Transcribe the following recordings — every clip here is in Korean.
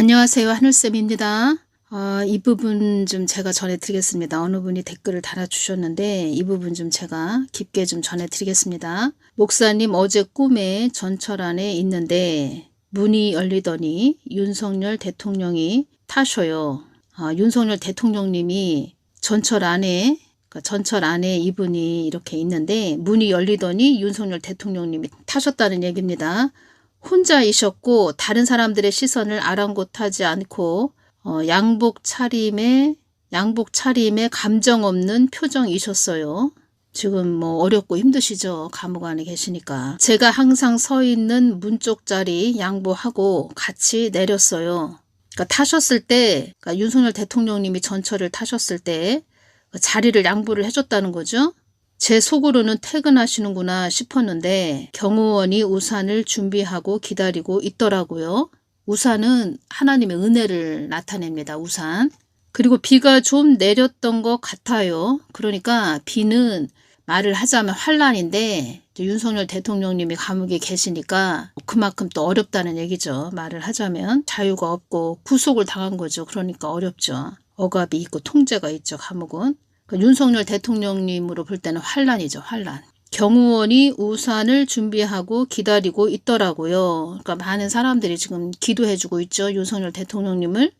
안녕하세요. 하늘쌤입니다. 이 부분 좀 제가 전해드리겠습니다. 어느 분이 댓글을 달아주셨는데 이 부분 좀 제가 깊게 좀 전해드리겠습니다. 목사님, 어제 꿈에 전철 안에 있는데 문이 열리더니 윤석열 대통령이 타셔요. 윤석열 대통령님이 전철 안에 이분이 이렇게 있는데 문이 열리더니 윤석열 대통령님이 타셨다는 얘기입니다. 혼자이셨고 다른 사람들의 시선을 아랑곳하지 않고 양복 차림에 감정 없는 표정이셨어요. 지금 뭐 어렵고 힘드시죠? 감옥 안에 계시니까. 제가 항상 서 있는 문 쪽 자리 양보하고 같이 내렸어요. 그러니까 타셨을 때, 그러니까 윤석열 대통령님이 전철을 타셨을 때 자리를 양보를 해줬다는 거죠. 제 속으로는 퇴근하시는구나 싶었는데 경호원이 우산을 준비하고 기다리고 있더라고요. 우산은 하나님의 은혜를 나타냅니다. 우산. 그리고 비가 좀 내렸던 것 같아요. 그러니까 비는 말을 하자면 환란인데 윤석열 대통령님이 감옥에 계시니까 그만큼 또 어렵다는 얘기죠. 말을 하자면 자유가 없고 구속을 당한 거죠. 그러니까 어렵죠. 억압이 있고 통제가 있죠. 감옥은. 윤석열 대통령님으로 볼 때는 환란이죠. 환란. 경호원이 우산을 준비하고 기다리고 있더라고요. 그러니까 많은 사람들이 지금 기도해주고 있죠. 윤석열 대통령님을.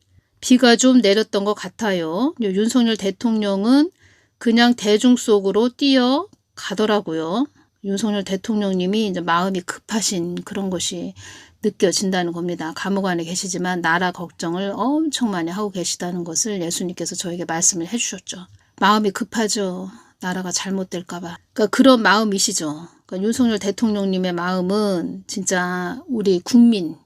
비가 좀 내렸던 것 같아요. 윤석열 대통령은 그냥 대중 속으로 뛰어가더라고요. 윤석열 대통령님이 이제 마음이 급하신 그런 것이 느껴진다는 겁니다. 감옥 안에 계시지만 나라 걱정을 엄청 많이 하고 계시다는 것을 예수님께서 저에게 말씀을 해주셨죠. 마음이 급하죠. 나라가 잘못될까봐. 그러니까 그런 마음이시죠. 그러니까 윤석열 대통령님의 마음은 진짜 우리 국민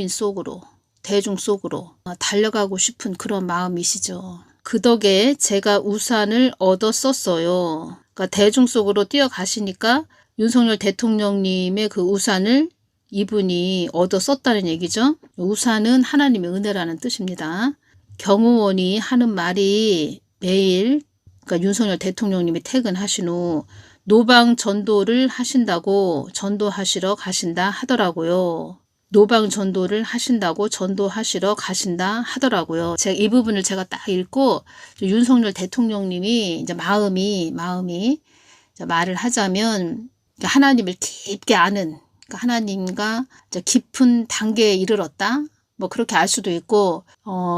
속으로, 대중 속으로 달려가고 싶은 그런 마음이시죠. 그 덕에 제가 우산을 얻어 썼어요. 그러니까 대중 속으로 뛰어가시니까 윤석열 대통령님의 그 우산을 이분이 얻어 썼다는 얘기죠. 우산은 하나님의 은혜라는 뜻입니다. 경호원이 하는 말이 매일 그러니까 윤석열 대통령님이 퇴근하신 후 노방 전도를 하신다고 전도하시러 가신다 하더라고요. 노방 전도를 하신다고 전도하시러 가신다 하더라고요. 제가 이 부분을 제가 딱 읽고 윤석열 대통령님이 이제 마음이 말을 하자면 하나님을 깊게 아는 그러니까 하나님과 깊은 단계에 이르렀다. 뭐 그렇게 알 수도 있고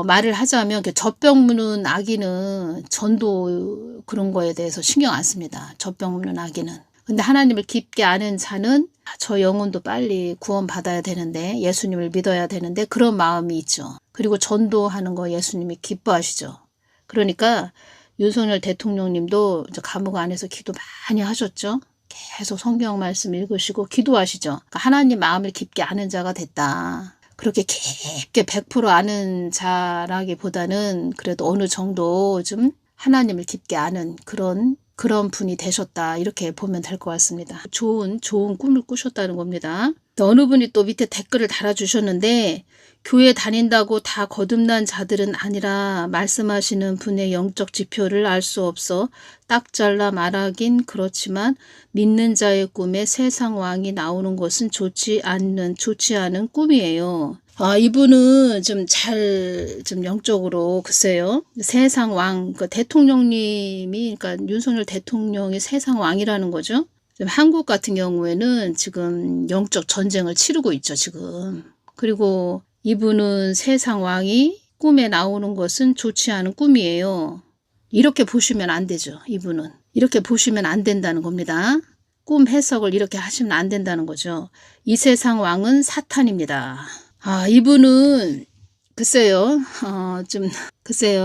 말을 하자면 젖병 무는 아기는 전도 그런 거에 대해서 신경 안 씁니다. 젖병 무는 아기는. 근데 하나님을 깊게 아는 자는 저 영혼도 빨리 구원받아야 되는데 예수님을 믿어야 되는데 그런 마음이 있죠. 그리고 전도하는 거 예수님이 기뻐하시죠. 그러니까 윤석열 대통령님도 감옥 안에서 기도 많이 하셨죠. 계속 성경 말씀 읽으시고 기도하시죠. 그러니까 하나님 마음을 깊게 아는 자가 됐다. 그렇게 깊게 100% 아는 자라기보다는 그래도 어느 정도 좀 하나님을 깊게 아는 그런 분이 되셨다. 이렇게 보면 될 것 같습니다. 좋은 꿈을 꾸셨다는 겁니다. 어느 분이 또 밑에 댓글을 달아주셨는데 교회 다닌다고 다 거듭난 자들은 아니라 말씀하시는 분의 영적 지표를 알 수 없어 딱 잘라 말하긴 그렇지만 믿는 자의 꿈에 세상 왕이 나오는 것은 좋지 않은 꿈이에요. 이분은 좀 영적으로 글쎄요. 세상 왕, 대통령님이 그러니까 윤석열 대통령이 세상 왕이라는 거죠. 한국 같은 경우에는 지금 영적 전쟁을 치르고 있죠, 지금. 그리고 이분은 세상 왕이 꿈에 나오는 것은 좋지 않은 꿈이에요. 이렇게 보시면 안 되죠, 이분은. 이렇게 보시면 안 된다는 겁니다. 꿈 해석을 이렇게 하시면 안 된다는 거죠. 이 세상 왕은 사탄입니다. 이분은 글쎄요,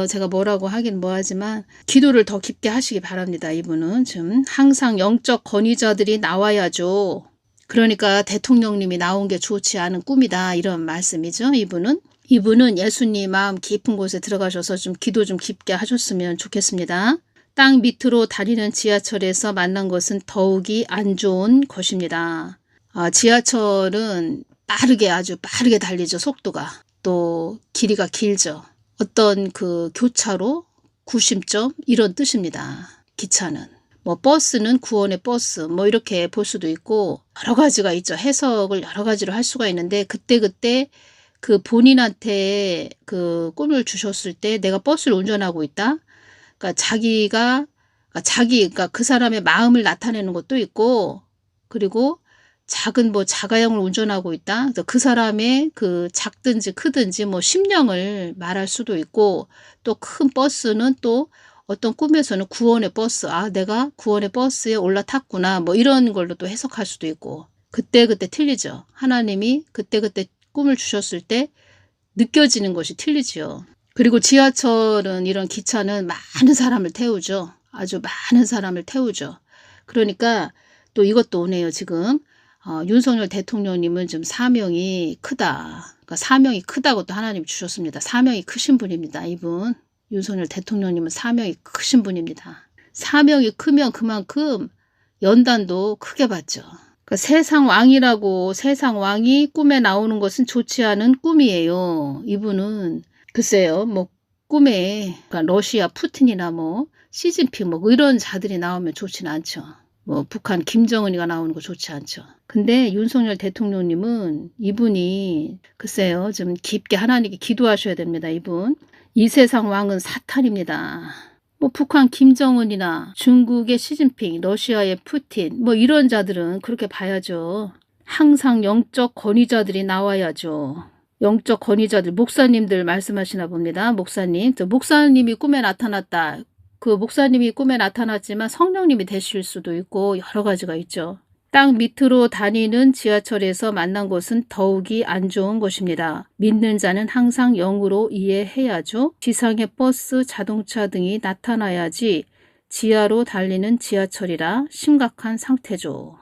제가 뭐라고 하긴 뭐하지만 기도를 더 깊게 하시기 바랍니다. 이분은 좀 항상 영적 권위자들이 나와야죠. 그러니까 대통령님이 나온 게 좋지 않은 꿈이다 이런 말씀이죠. 이분은 예수님 마음 깊은 곳에 들어가셔서 좀 기도 좀 깊게 하셨으면 좋겠습니다. 땅 밑으로 다니는 지하철에서 만난 것은 더욱이 안 좋은 것입니다. 지하철은 아주 빠르게 달리죠. 속도가. 또 길이가 길죠. 어떤 그 교차로 90점 이런 뜻입니다. 기차는. 뭐 버스는 구원의 버스 뭐 이렇게 볼 수도 있고 여러 가지가 있죠. 해석을 여러 가지로 할 수가 있는데 그때 그 본인한테 그 꿈을 주셨을 때 내가 버스를 운전하고 있다. 그러니까 그러니까 그 사람의 마음을 나타내는 것도 있고, 그리고 작은 뭐 자가용을 운전하고 있다. 그래서 그 사람의 그 작든지 크든지 뭐 심령을 말할 수도 있고, 또 큰 버스는 또 어떤 꿈에서는 구원의 버스, 아 내가 구원의 버스에 올라탔구나, 뭐 이런 걸로 또 해석할 수도 있고, 그때그때 틀리죠. 하나님이 그때그때 꿈을 주셨을 때 느껴지는 것이 틀리지요. 그리고 지하철은, 이런 기차는 많은 사람을 태우죠. 아주 많은 사람을 태우죠. 그러니까 또 이것도 오네요. 지금 윤석열 대통령님은 좀 사명이 크다. 그러니까 사명이 크다고 또 하나님 주셨습니다. 사명이 크신 분입니다. 이분 윤석열 대통령님은 사명이 크신 분입니다. 사명이 크면 그만큼 연단도 크게 받죠. 그러니까 세상 왕이라고, 세상 왕이 꿈에 나오는 것은 좋지 않은 꿈이에요. 이분은 글쎄요, 뭐 꿈에 그러니까 러시아 푸틴이나 뭐 시진핑 뭐 이런 자들이 나오면 좋지는 않죠. 뭐 북한 김정은이가 나오는 거 좋지 않죠. 근데 윤석열 대통령님은 이분이 글쎄요, 좀 깊게 하나님께 기도하셔야 됩니다. 이분 이 세상 왕은 사탄입니다. 뭐 북한 김정은이나 중국의 시진핑, 러시아의 푸틴 뭐 이런 자들은 그렇게 봐야죠. 항상 영적 권위자들이 나와야죠. 영적 권위자들, 목사님들 말씀하시나 봅니다. 목사님, 목사님이 꿈에 나타났다. 그 목사님이 꿈에 나타났지만 성령님이 되실 수도 있고 여러 가지가 있죠. 땅 밑으로 다니는 지하철에서 만난 것은 더욱이 안 좋은 것입니다. 믿는 자는 항상 영으로 이해해야죠. 지상의 버스, 자동차 등이 나타나야지 지하로 달리는 지하철이라 심각한 상태죠.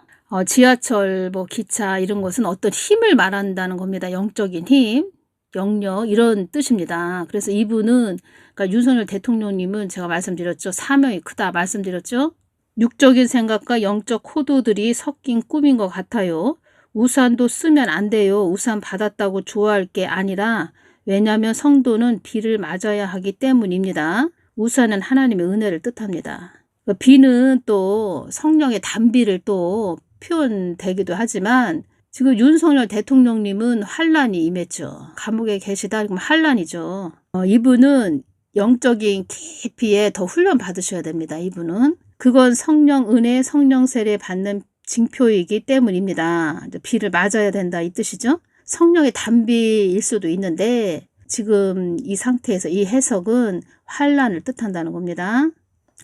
지하철, 뭐 기차 이런 것은 어떤 힘을 말한다는 겁니다. 영적인 힘, 영역 이런 뜻입니다. 그래서 이분은 그러니까 윤석열 대통령님은 제가 말씀드렸죠. 사명이 크다 말씀드렸죠. 육적인 생각과 영적 코드들이 섞인 꿈인 것 같아요. 우산도 쓰면 안 돼요. 우산 받았다고 좋아할 게 아니라 왜냐하면 성도는 비를 맞아야 하기 때문입니다. 우산은 하나님의 은혜를 뜻합니다. 비는 또 성령의 단비를 또 표현되기도 하지만 지금 윤석열 대통령님은 환란이 임했죠. 감옥에 계시다 그러면 환란이죠. 이분은 영적인 깊이에 더 훈련 받으셔야 됩니다. 이분은 그건 성령 은혜, 성령 세례 받는 징표이기 때문입니다. 비를 맞아야 된다 이 뜻이죠. 성령의 단비일 수도 있는데 지금 이 상태에서 이 해석은 환란을 뜻한다는 겁니다.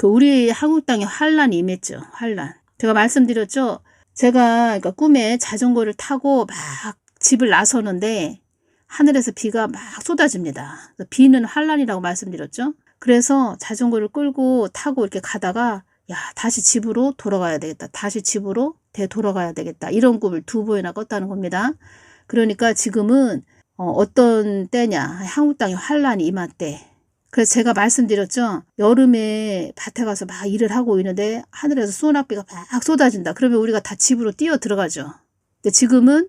우리 한국 땅에 환란이 임했죠. 환란. 제가 말씀드렸죠. 제가 그러니까 꿈에 자전거를 타고 막 집을 나서는데 하늘에서 비가 막 쏟아집니다. 비는 환란이라고 말씀드렸죠. 그래서 자전거를 끌고 타고 이렇게 가다가 야, 다시 집으로 돌아가야 되겠다. 다시 집으로 되돌아가야 되겠다. 이런 꿈을 2번이나 꿨다는 겁니다. 그러니까 지금은 어떤 때냐. 한국 땅에 환란이 임한때. 그래서 제가 말씀드렸죠. 여름에 밭에 가서 막 일을 하고 있는데 하늘에서 소낙비가 막 쏟아진다. 그러면 우리가 다 집으로 뛰어 들어가죠. 근데 지금은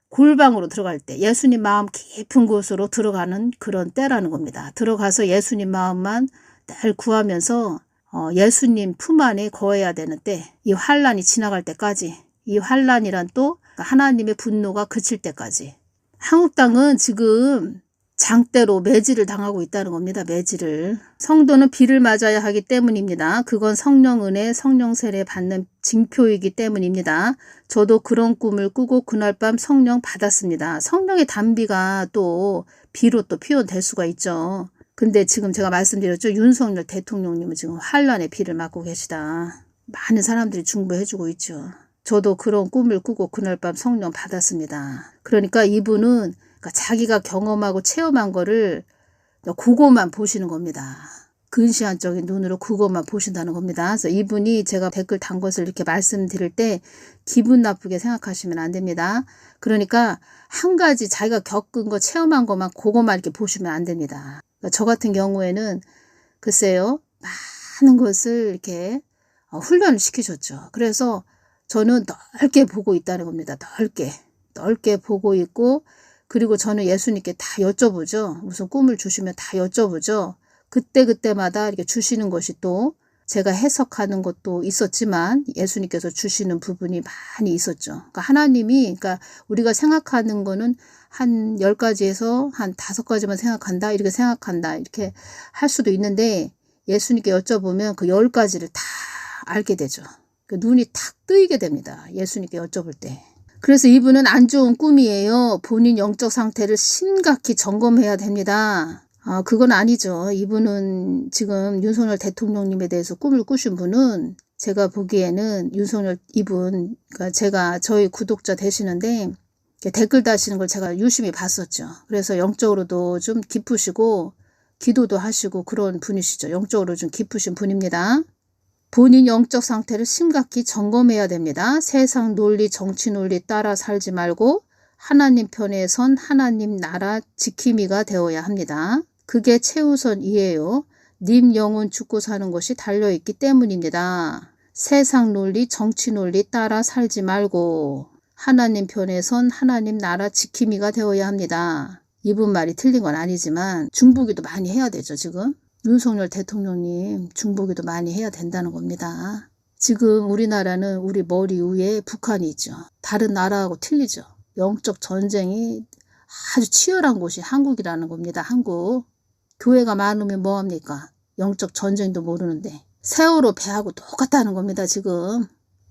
골방으로 들어갈 때 예수님 마음 깊은 곳으로 들어가는 그런 때라는 겁니다. 들어가서 예수님 마음만 늘 구하면서 예수님 품 안에 거해야 되는 때, 이 환란이 지나갈 때까지, 이 환란이란 또 하나님의 분노가 그칠 때까지. 한국 땅은 지금 장대로 매질을 당하고 있다는 겁니다. 매질을. 성도는 비를 맞아야 하기 때문입니다. 그건 성령 은혜, 성령 세례 받는 징표이기 때문입니다. 저도 그런 꿈을 꾸고 그날 밤 성령 받았습니다. 성령의 단비가 또 비로 또 표현될 수가 있죠. 근데 지금 제가 말씀드렸죠. 윤석열 대통령님은 지금 환란의 비를 맞고 계시다. 많은 사람들이 중보해주고 있죠. 저도 그런 꿈을 꾸고 그날 밤 성령 받았습니다. 그러니까 이분은 그러니까 자기가 경험하고 체험한 거를 그것만 보시는 겁니다. 근시안적인 눈으로 그것만 보신다는 겁니다. 그래서 이분이 제가 댓글 단 것을 이렇게 말씀드릴 때 기분 나쁘게 생각하시면 안 됩니다. 그러니까 한 가지 자기가 겪은 거 체험한 것만 그것만 이렇게 보시면 안 됩니다. 그러니까 저 같은 경우에는 글쎄요. 많은 것을 이렇게 훈련을 시키셨죠. 그래서 저는 넓게 보고 있다는 겁니다. 넓게 보고 있고 그리고 저는 예수님께 다 여쭤보죠. 무슨 꿈을 주시면 다 여쭤보죠. 그때마다 이렇게 주시는 것이 또 제가 해석하는 것도 있었지만 예수님께서 주시는 부분이 많이 있었죠. 그러니까 하나님이, 그러니까 우리가 생각하는 거는 한 10가지에서 한 5가지만 생각한다, 이렇게 생각한다, 이렇게 할 수도 있는데 예수님께 여쭤보면 그 10가지를 다 알게 되죠. 그 눈이 탁 뜨이게 됩니다. 예수님께 여쭤볼 때. 그래서 이분은 안 좋은 꿈이에요. 본인 영적 상태를 심각히 점검해야 됩니다. 그건 아니죠. 이분은 지금 윤석열 대통령님에 대해서 꿈을 꾸신 분은 제가 보기에는 윤석열 이분, 그러니까 저희 구독자 되시는데 댓글 다시는 걸 제가 유심히 봤었죠. 그래서 영적으로도 좀 깊으시고 기도도 하시고 그런 분이시죠. 영적으로 좀 깊으신 분입니다. 본인 영적 상태를 심각히 점검해야 됩니다. 세상 논리, 정치 논리 따라 살지 말고 하나님 편에 선 하나님 나라 지킴이가 되어야 합니다. 그게 최우선이에요. 님 영혼 죽고 사는 것이 달려있기 때문입니다. 세상 논리, 정치 논리 따라 살지 말고 하나님 편에 선 하나님 나라 지킴이가 되어야 합니다. 이분 말이 틀린 건 아니지만 중보기도 많이 해야 되죠. 지금 윤석열 대통령님 중보기도 많이 해야 된다는 겁니다. 지금 우리나라는 우리 머리 위에 북한이 있죠. 다른 나라하고 틀리죠. 영적 전쟁이 아주 치열한 곳이 한국이라는 겁니다. 한국. 교회가 많으면 뭐합니까? 영적 전쟁도 모르는데. 세월호 배하고 똑같다는 겁니다. 지금.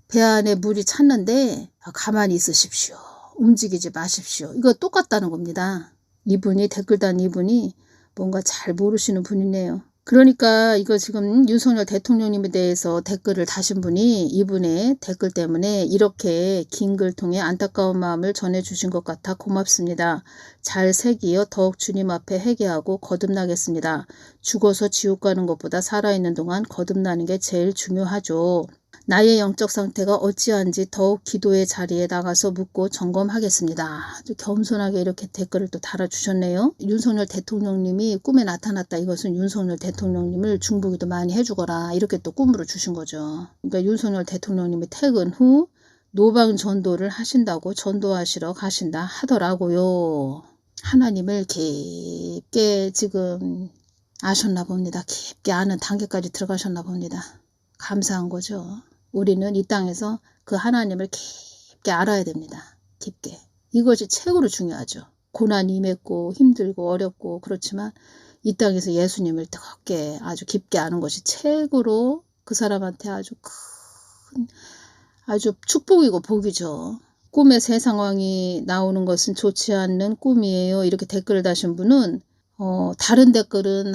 배 안에 물이 찼는데 가만히 있으십시오. 움직이지 마십시오. 이거 똑같다는 겁니다. 이분이 댓글 단 이분이 뭔가 잘 모르시는 분이네요. 그러니까 이거 지금 윤석열 대통령님에 대해서 댓글을 다신 분이 이분의 댓글 때문에 이렇게 긴 글 통해 안타까운 마음을 전해주신 것 같아 고맙습니다. 잘 새기어 더욱 주님 앞에 회개하고 거듭나겠습니다. 죽어서 지옥 가는 것보다 살아있는 동안 거듭나는 게 제일 중요하죠. 나의 영적 상태가 어찌한지 더욱 기도의 자리에 나가서 묻고 점검하겠습니다. 아주 겸손하게 이렇게 댓글을 또 달아주셨네요. 윤석열 대통령님이 꿈에 나타났다. 이것은 윤석열 대통령님을 중보기도 많이 해주거라. 이렇게 또 꿈으로 주신 거죠. 그러니까 윤석열 대통령님이 퇴근 후 노방 전도를 하신다고 전도하시러 가신다 하더라고요. 하나님을 깊게 지금 아셨나 봅니다. 깊게 아는 단계까지 들어가셨나 봅니다. 감사한 거죠. 우리는 이 땅에서 그 하나님을 깊게 알아야 됩니다. 깊게. 이것이 최고로 중요하죠. 고난이 임했고 힘들고 어렵고 그렇지만 이 땅에서 예수님을 뜨겁게 아주 깊게 아는 것이 최고로 그 사람한테 아주 큰 아주 축복이고 복이죠. 꿈에 새 상황이 나오는 것은 좋지 않는 꿈이에요. 이렇게 댓글을 다신 분은 다른 댓글은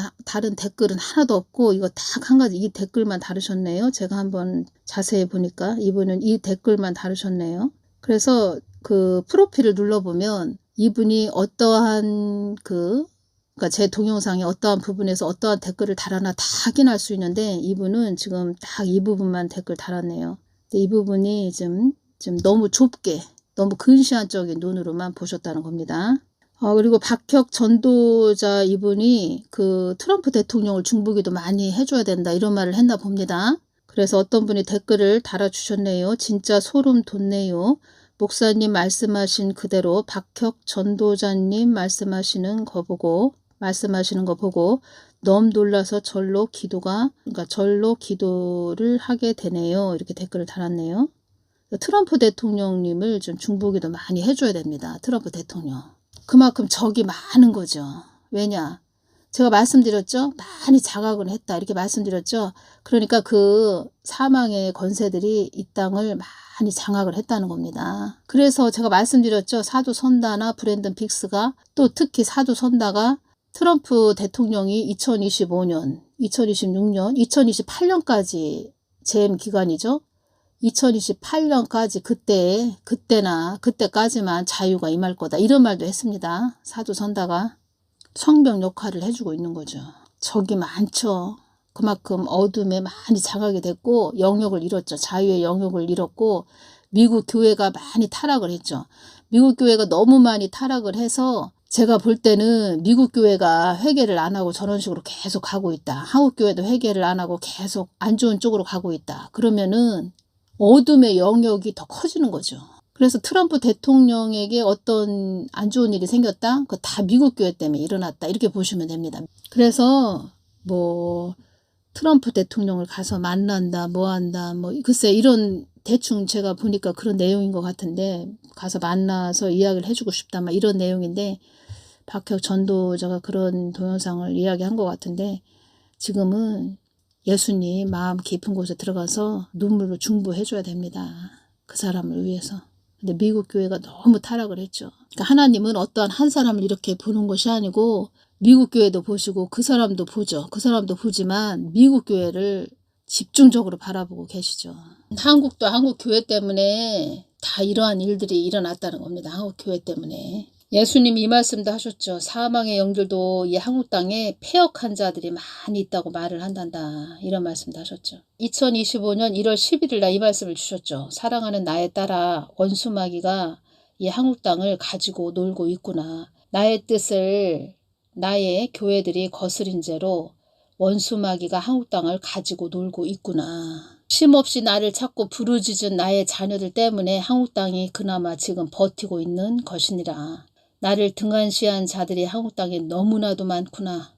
하나도 없고 이거 딱 한 가지 이 댓글만 다루셨네요. 제가 한번 자세히 보니까 이분은 이 댓글만 다루셨네요. 그래서 그 프로필을 눌러보면 이분이 어떠한 그러니까 제 동영상에 어떠한 부분에서 어떠한 댓글을 달았나 다 확인할 수 있는데 이분은 지금 딱 이 부분만 댓글 달았네요. 근데 이 부분이 좀 너무 좁게 너무 근시안적인 눈으로만 보셨다는 겁니다. 그리고 박혁 전도자 이분이 그 트럼프 대통령을 중보기도 많이 해줘야 된다 이런 말을 했나 봅니다. 그래서 어떤 분이 댓글을 달아주셨네요. 진짜 소름 돋네요. 목사님 말씀하신 그대로 박혁 전도자님 말씀하시는 거 보고 너무 놀라서 절로 기도를 하게 되네요. 이렇게 댓글을 달았네요. 트럼프 대통령님을 좀 중보기도 많이 해줘야 됩니다. 트럼프 대통령. 그만큼 적이 많은 거죠. 왜냐? 제가 말씀드렸죠? 많이 자각을 했다. 이렇게 말씀드렸죠? 그러니까 그 사망의 권세들이 이 땅을 많이 장악을 했다는 겁니다. 그래서 제가 말씀드렸죠? 사두 선다나 브랜든 빅스가 또 특히 사두 선다가 트럼프 대통령이 2025년, 2026년, 2028년까지 재임 기간이죠. 2028년까지 그때까지만 자유가 임할 거다. 이런 말도 했습니다. 사두 선다가 성병 역할을 해주고 있는 거죠. 적이 많죠. 그만큼 어둠에 많이 장악이 됐고 영역을 잃었죠. 자유의 영역을 잃었고 미국 교회가 많이 타락을 했죠. 미국 교회가 너무 많이 타락을 해서 제가 볼 때는 미국 교회가 회개를 안 하고 저런 식으로 계속 가고 있다. 한국 교회도 회개를 안 하고 계속 안 좋은 쪽으로 가고 있다. 그러면은 어둠의 영역이 더 커지는 거죠. 그래서 트럼프 대통령에게 어떤 안 좋은 일이 생겼다? 그거 다 미국 교회 때문에 일어났다. 이렇게 보시면 됩니다. 그래서 트럼프 대통령을 가서 만난다, 뭐 한다, 뭐 글쎄 이런 대충 제가 보니까 그런 내용인 것 같은데 가서 만나서 이야기를 해주고 싶다, 막 이런 내용인데 박혁 전도자가 그런 동영상을 이야기한 것 같은데 지금은 예수님 마음 깊은 곳에 들어가서 눈물로 중보해줘야 됩니다. 그 사람을 위해서. 근데 미국 교회가 너무 타락을 했죠. 그러니까 하나님은 어떠한 한 사람을 이렇게 보는 것이 아니고 미국 교회도 보시고 그 사람도 보죠. 그 사람도 보지만 미국 교회를 집중적으로 바라보고 계시죠. 한국도 한국 교회 때문에 다 이러한 일들이 일어났다는 겁니다. 한국 교회 때문에. 예수님이 이 말씀도 하셨죠. 사망의 영들도 이 한국 땅에 패역한 자들이 많이 있다고 말을 한단다. 이런 말씀도 하셨죠. 2025년 1월 11일 날 이 말씀을 주셨죠. 사랑하는 나의 딸아, 원수마귀가 이 한국 땅을 가지고 놀고 있구나. 나의 뜻을 나의 교회들이 거스린 죄로 원수마귀가 한국 땅을 가지고 놀고 있구나. 쉼없이 나를 찾고 부르짖은 나의 자녀들 때문에 한국 땅이 그나마 지금 버티고 있는 것이니라. 나를 등한시한 자들이 한국 땅에 너무나도 많구나.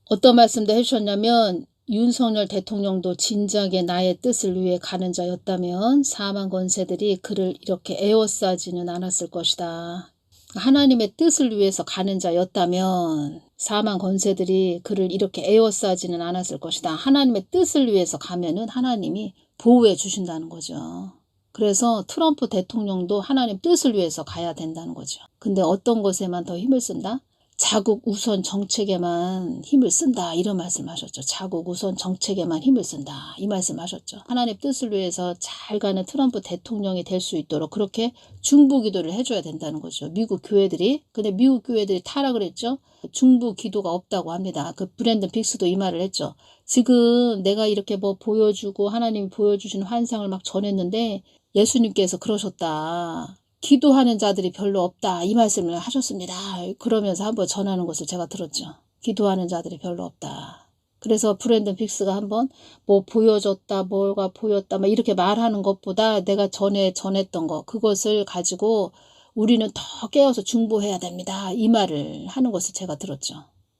어떤 말씀도 해주셨냐면 윤석열 대통령도 진작에 나의 뜻을 위해 가는 자였다면 사망 권세들이 그를 이렇게 에워싸지는 않았을 것이다. 하나님의 뜻을 위해서 가는 자였다면 사망 권세들이 그를 이렇게 에워싸지는 않았을 것이다. 하나님의 뜻을 위해서 가면은 하나님이 보호해 주신다는 거죠. 그래서 트럼프 대통령도 하나님 뜻을 위해서 가야 된다는 거죠. 근데 어떤 것에만 더 힘을 쓴다? 자국 우선 정책에만 힘을 쓴다. 이런 말씀하셨죠. 자국 우선 정책에만 힘을 쓴다. 이 말씀하셨죠. 하나님 뜻을 위해서 잘 가는 트럼프 대통령이 될 수 있도록 그렇게 중보 기도를 해줘야 된다는 거죠. 미국 교회들이. 근데 미국 교회들이 타락을 했죠. 중보 기도가 없다고 합니다. 그 브랜든 빅스도 이 말을 했죠. 지금 내가 이렇게 뭐 보여주고 하나님이 보여주시는 환상을 막 전했는데 예수님께서 그러셨다. 기도하는 자들이 별로 없다. 이 말씀을 하셨습니다. 그러면서 한번 전하는 것을 제가 들었죠. 기도하는 자들이 별로 없다. 그래서 브랜든 빅스가 한번 뭐 보여줬다, 뭐가 보였다, 막 이렇게 말하는 것보다 내가 전에 전했던 거, 그것을 가지고 우리는 더 깨어서 중보해야 됩니다. 이 말을 하는 것을 제가 들었죠.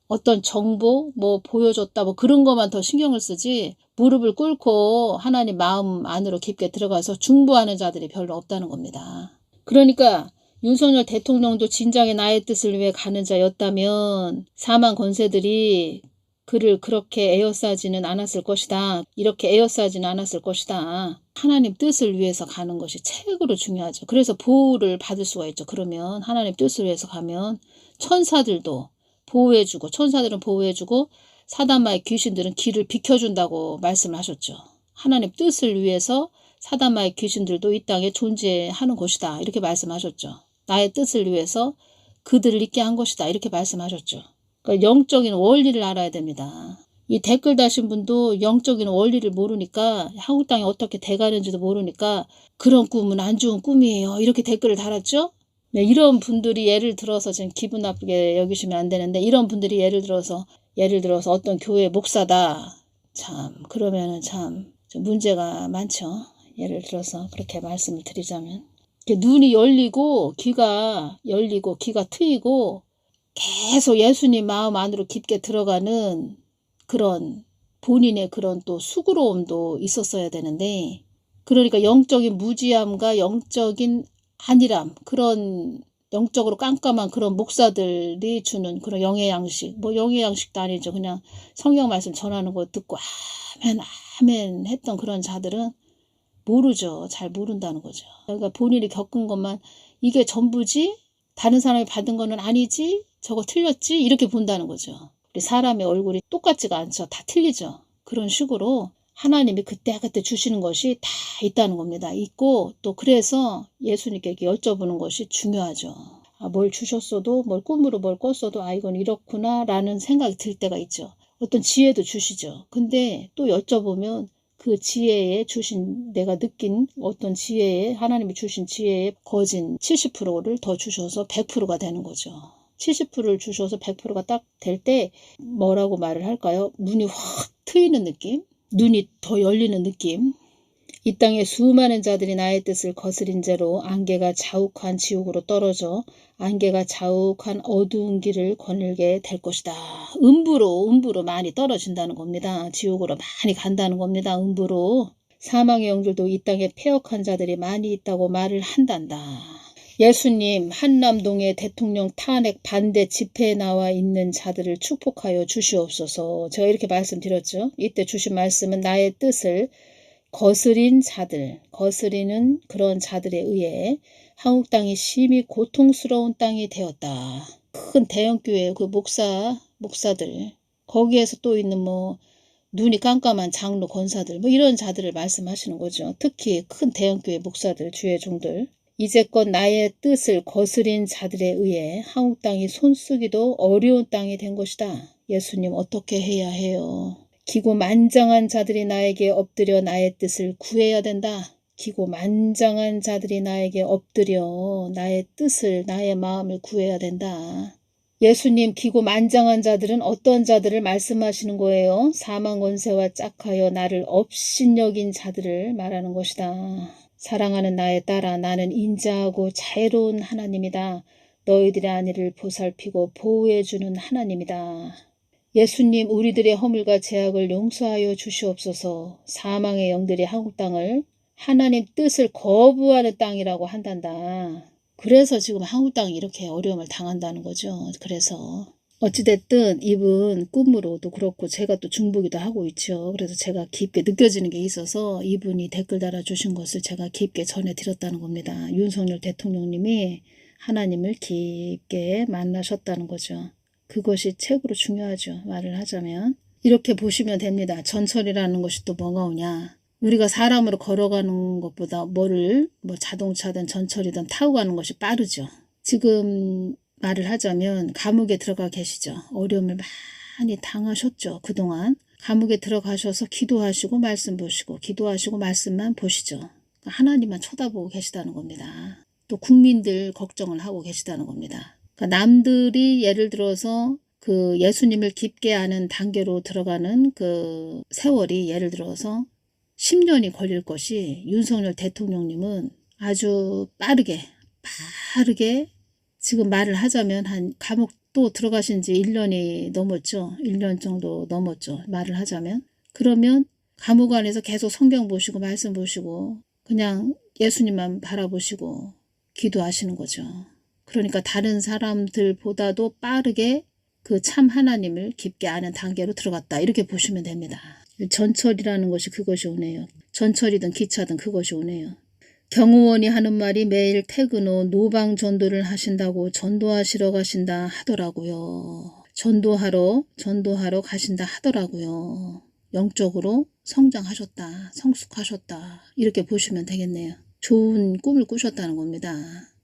어떤 정보, 뭐 보여줬다, 뭐 그런 것만 더 신경을 쓰지 무릎을 꿇고 하나님 마음 안으로 깊게 들어가서 중보하는 자들이 별로 없다는 겁니다. 그러니까 윤석열 대통령도 진작에 나의 뜻을 위해 가는 자였다면 사망 권세들이 그를 그렇게 에워싸지는 않았을 것이다. 이렇게 에워싸지는 않았을 것이다. 하나님 뜻을 위해서 가는 것이 최고로 중요하죠. 그래서 보호를 받을 수가 있죠. 그러면 하나님 뜻을 위해서 가면 천사들도 보호해주고 천사들은 보호해주고 사단마의 귀신들은 길을 비켜준다고 말씀을 하셨죠. 하나님 뜻을 위해서 사단마의 귀신들도 이 땅에 존재하는 것이다. 이렇게 말씀하셨죠. 나의 뜻을 위해서 그들을 있게 한 것이다. 이렇게 말씀하셨죠. 그러니까 영적인 원리를 알아야 됩니다. 이 댓글 다신 분도 영적인 원리를 모르니까 한국 땅이 어떻게 돼가는지도 모르니까 그런 꿈은 안 좋은 꿈이에요. 이렇게 댓글을 달았죠. 네, 이런 분들이 예를 들어서 지금 기분 나쁘게 여기시면 안 되는데 이런 분들이 예를 들어서 어떤 교회 목사다. 참 그러면은 참 문제가 많죠. 예를 들어서 그렇게 말씀을 드리자면 눈이 열리고 귀가 트이고 계속 예수님 마음 안으로 깊게 들어가는 그런 본인의 그런 또 수고로움도 있었어야 되는데 그러니까 영적인 무지함과 영적인 안일함 그런 영적으로 깜깜한 그런 목사들이 주는 그런 영의 양식 뭐 영의 양식도 아니죠. 그냥 성경 말씀 전하는 거 듣고 아멘 아멘 했던 그런 자들은 모르죠. 잘 모른다는 거죠. 그러니까 본인이 겪은 것만 이게 전부지? 다른 사람이 받은 거는 아니지? 저거 틀렸지? 이렇게 본다는 거죠. 우리 사람의 얼굴이 똑같지가 않죠. 다 틀리죠. 그런 식으로 하나님이 그때그때 주시는 것이 다 있다는 겁니다. 있고 또 그래서 예수님께 여쭤보는 것이 중요하죠. 뭘 주셨어도 뭘 꿈으로 뭘 꿨어도 이건 이렇구나 라는 생각이 들 때가 있죠. 어떤 지혜도 주시죠. 근데 또 여쭤보면 그 지혜에 주신 내가 느낀 어떤 지혜에 하나님이 주신 지혜에 거진 70%를 더 주셔서 100%가 되는 거죠. 70%를 주셔서 100%가 딱 될 때 뭐라고 말을 할까요? 눈이 확 트이는 느낌? 눈이 더 열리는 느낌? 이 땅에 수많은 자들이 나의 뜻을 거스린 죄로 안개가 자욱한 지옥으로 떨어져 안개가 자욱한 어두운 길을 거닐게 될 것이다. 음부로 많이 떨어진다는 겁니다. 지옥으로 많이 간다는 겁니다. 음부로. 사망의 영들도 이 땅에 폐역한 자들이 많이 있다고 말을 한단다. 예수님 한남동의 대통령 탄핵 반대 집회에 나와 있는 자들을 축복하여 주시옵소서. 제가 이렇게 말씀드렸죠. 이때 주신 말씀은 나의 뜻을 거스린 자들, 거스리는 그런 자들에 의해 한국 땅이 심히 고통스러운 땅이 되었다. 큰 대형교회 그 목사들, 거기에서 또 있는 눈이 깜깜한 장로 권사들 이런 자들을 말씀하시는 거죠. 특히 큰 대형교회 목사들, 주의 종들. 이제껏 나의 뜻을 거스린 자들에 의해 한국 땅이 손쓰기도 어려운 땅이 된 것이다. 예수님 어떻게 해야 해요? 기고만장한 자들이 나에게 엎드려 나의 뜻을 구해야 된다. 기고만장한 자들이 나에게 엎드려 나의 뜻을, 나의 마음을 구해야 된다. 예수님 기고만장한 자들은 어떤 자들을 말씀하시는 거예요? 사망 권세와 짝하여 나를 업신여긴 자들을 말하는 것이다. 사랑하는 나의 딸아, 나는 인자하고 자애로운 하나님이다. 너희들의 안위를 보살피고 보호해주는 하나님이다. 예수님 우리들의 허물과 죄악을 용서하여 주시옵소서. 사망의 영들이 한국 땅을 하나님 뜻을 거부하는 땅이라고 한단다. 그래서 지금 한국 땅이 이렇게 어려움을 당한다는 거죠. 그래서 어찌됐든 이분 꿈으로도 그렇고 제가 또 중보기도 하고 있죠. 그래서 제가 깊게 느껴지는 게 있어서 이분이 댓글 달아주신 것을 제가 깊게 전해드렸다는 겁니다. 윤석열 대통령님이 하나님을 깊게 만나셨다는 거죠. 그것이 최고로 중요하죠. 말을 하자면. 이렇게 보시면 됩니다. 전철이라는 것이 또 뭐가 오냐. 우리가 사람으로 걸어가는 것보다 자동차든 전철이든 타고 가는 것이 빠르죠. 지금 말을 하자면 감옥에 들어가 계시죠. 어려움을 많이 당하셨죠. 그동안. 감옥에 들어가셔서 기도하시고 말씀 보시고 기도하시고 말씀만 보시죠. 하나님만 쳐다보고 계시다는 겁니다. 또 국민들 걱정을 하고 계시다는 겁니다. 그러니까 남들이 예를 들어서 그 예수님을 깊게 아는 단계로 들어가는 그 세월이 예를 들어서 10년이 걸릴 것이 윤석열 대통령님은 아주 빠르게 지금 말을 하자면 한 감옥 또 들어가신 지 1년이 넘었죠. 1년 정도 넘었죠. 말을 하자면. 그러면 감옥 안에서 계속 성경 보시고 말씀 보시고 그냥 예수님만 바라보시고 기도하시는 거죠. 그러니까 다른 사람들보다도 빠르게 그 참 하나님을 깊게 아는 단계로 들어갔다. 이렇게 보시면 됩니다. 전철이라는 것이 그것이 오네요. 전철이든 기차든 그것이 오네요. 경호원이 하는 말이 매일 퇴근 후 노방 전도를 하신다고 전도하시러 가신다 하더라고요. 전도하러 가신다 하더라고요. 영적으로 성장하셨다. 성숙하셨다. 이렇게 보시면 되겠네요. 좋은 꿈을 꾸셨다는 겁니다.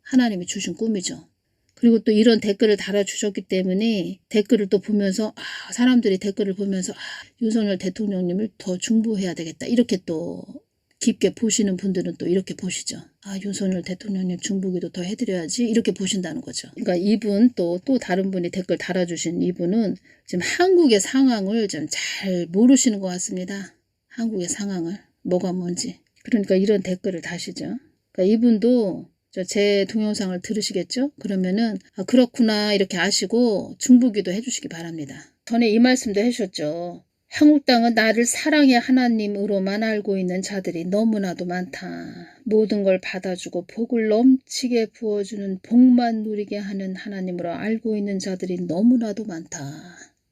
하나님이 주신 꿈이죠. 그리고 또 이런 댓글을 달아주셨기 때문에 댓글을 또 보면서 사람들이 댓글을 보면서 윤석열 대통령님을 더 중보해야 되겠다. 이렇게 또 깊게 보시는 분들은 또 이렇게 보시죠. 윤석열 대통령님 중보기도 더 해드려야지 이렇게 보신다는 거죠. 그러니까 이분 또 다른 분이 댓글 달아주신 이분은 지금 한국의 상황을 좀 잘 모르시는 것 같습니다. 한국의 상황을 뭐가 뭔지. 그러니까 이런 댓글을 다시죠. 그러니까 이분도 제 동영상을 들으시겠죠? 그러면은 그렇구나 이렇게 아시고 중보기도 해주시기 바랍니다. 전에 이 말씀도 해주셨죠. 한국 땅은 나를 사랑의 하나님으로만 알고 있는 자들이 너무나도 많다. 모든 걸 받아주고 복을 넘치게 부어주는 복만 누리게 하는 하나님으로 알고 있는 자들이 너무나도 많다.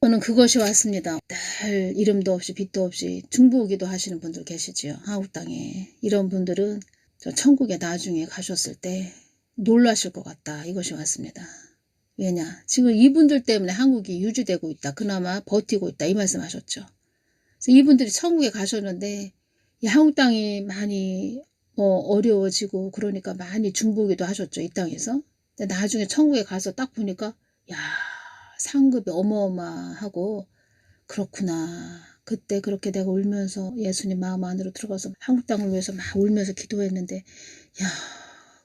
저는 그것이 왔습니다. 늘 이름도 없이 빛도 없이 중보기도 하시는 분들 계시지요. 한국 땅에. 이런 분들은 저 천국에 나중에 가셨을 때 놀라실 것 같다. 이것이 왔습니다. 왜냐? 지금 이분들 때문에 한국이 유지되고 있다. 그나마 버티고 있다. 이 말씀하셨죠. 그래서 이분들이 천국에 가셨는데 이 한국 땅이 많이 어려워지고 그러니까 많이 중보기도 하셨죠. 이 땅에서. 근데 나중에 천국에 가서 딱 보니까 상급이 어마어마하고 그렇구나. 그때 그렇게 내가 울면서 예수님 마음 안으로 들어가서 한국 땅을 위해서 막 울면서 기도했는데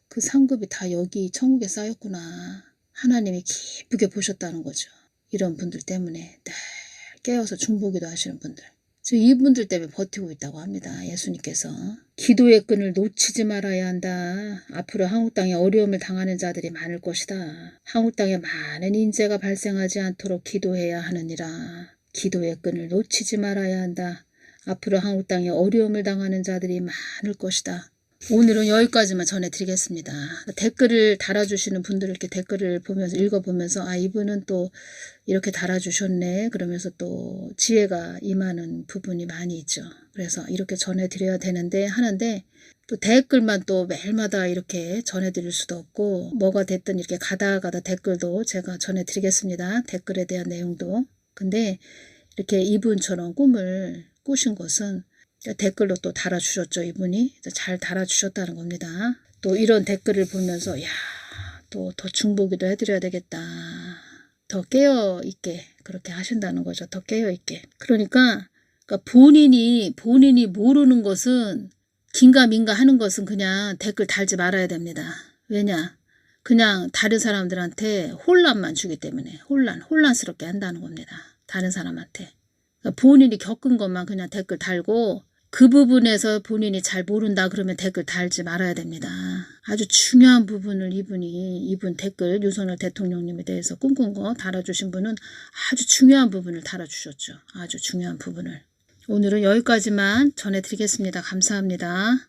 그 상급이 다 여기 천국에 쌓였구나. 하나님이 기쁘게 보셨다는 거죠. 이런 분들 때문에 늘 깨어서 중보기도 하시는 분들. 저 이분들 때문에 버티고 있다고 합니다. 예수님께서. 기도의 끈을 놓치지 말아야 한다. 앞으로 한국 땅에 어려움을 당하는 자들이 많을 것이다. 한국 땅에 많은 인재가 발생하지 않도록 기도해야 하느니라. 기도의 끈을 놓치지 말아야 한다. 앞으로 한국 땅에 어려움을 당하는 자들이 많을 것이다. 오늘은 여기까지만 전해드리겠습니다. 댓글을 달아주시는 분들 이렇게 댓글을 보면서 읽어보면서 이분은 또 이렇게 달아주셨네 그러면서 또 지혜가 임하는 부분이 많이 있죠. 그래서 이렇게 전해드려야 되는데 하는데 또 댓글만 또 매일마다 이렇게 전해드릴 수도 없고 뭐가 됐든 이렇게 가다 댓글도 제가 전해드리겠습니다. 댓글에 대한 내용도. 근데 이렇게 이분처럼 꿈을 꾸신 것은 댓글로 또 달아주셨죠. 이분이 잘 달아주셨다는 겁니다. 또 이런 댓글을 보면서 또 더 중보기도 해드려야 되겠다. 더 깨어있게 그렇게 하신다는 거죠. 더 깨어있게. 그러니까 본인이 모르는 것은 긴가민가 하는 것은 그냥 댓글 달지 말아야 됩니다. 왜냐? 그냥 다른 사람들한테 혼란만 주기 때문에 혼란스럽게 한다는 겁니다. 다른 사람한테. 그러니까 본인이 겪은 것만 그냥 댓글 달고 그 부분에서 본인이 잘 모른다 그러면 댓글 달지 말아야 됩니다. 아주 중요한 부분을 이분 댓글 윤석열 대통령님에 대해서 꿈꾼 거 달아주신 분은 아주 중요한 부분을 달아주셨죠. 아주 중요한 부분을. 오늘은 여기까지만 전해드리겠습니다. 감사합니다.